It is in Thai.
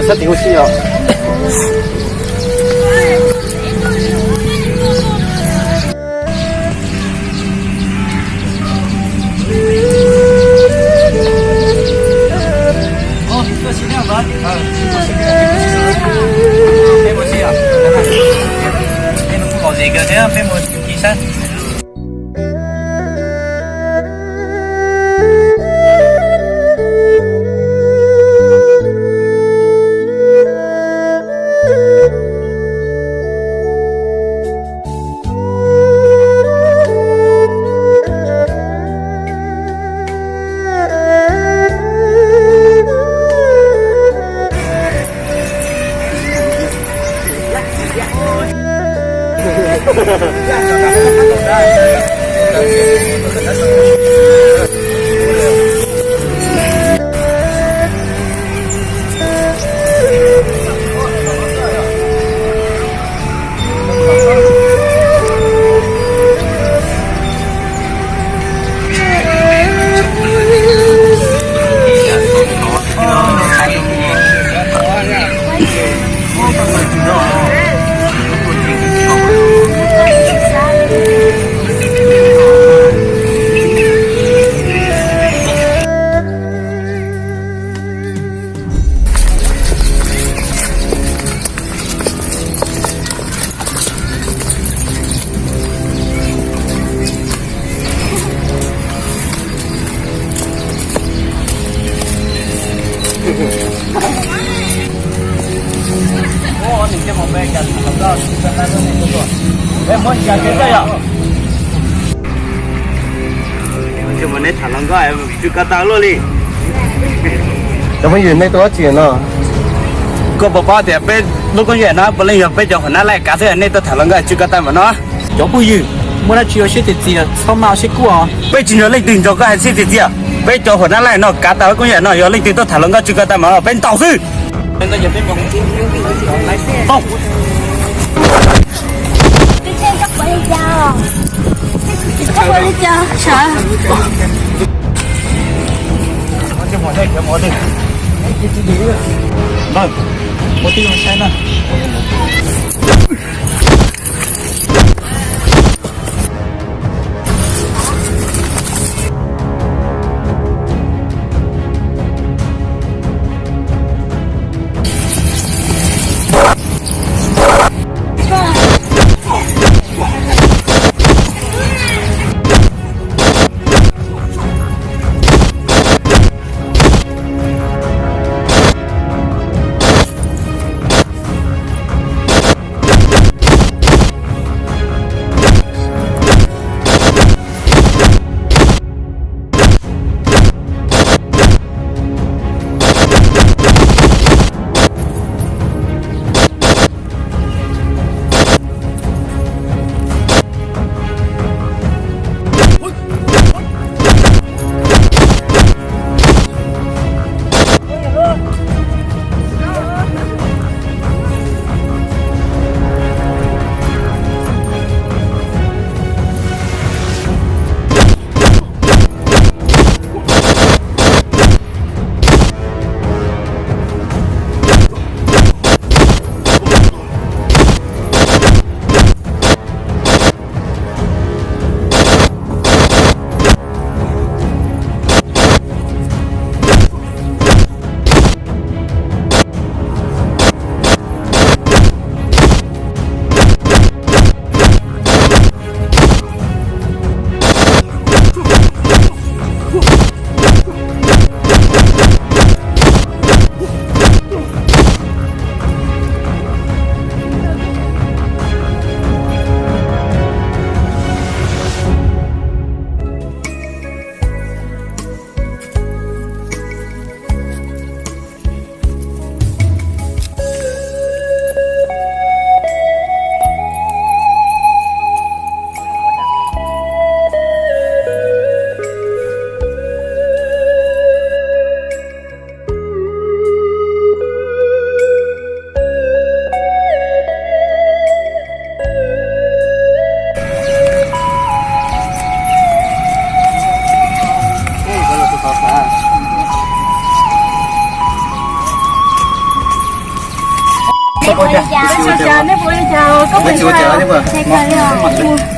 是挺有气哦。哦，这是亮板，没没气啊，没没不搞这个，这样没没第三。哦，你这么没干，老早在那都没做。哎，莫想这样。这么那谈啷个哎，就搞大了哩。怎么远没多少钱呢？ก็บอกว่าเดี๋ยวไปลูกก็อยู่นะบริเวณไปจะหัวหน้าไล่กาเซ่เนี่ยตัวถ่ายลงก็จุกตามันเนาะอย่าพูดยืมเมื่อเราเชียวเสียเจียเข้ามาเสียกูอ๋อไปจีนเราเล่นตื่นจก็ให้เสียเจียไปจะหัวหน้าไล่เนาะกาตาก็อยู่เนาะอย่าเล่นตื่นตัวถ่ายลงก็จุกตามันเป็นต่อซื้อเป็นตัวอย่าเป็นของต้อง这个回家哦，这回家啥？我这没得，这没得。那，我这用钱呢？那不会叫，小小那不会叫，太可怜了。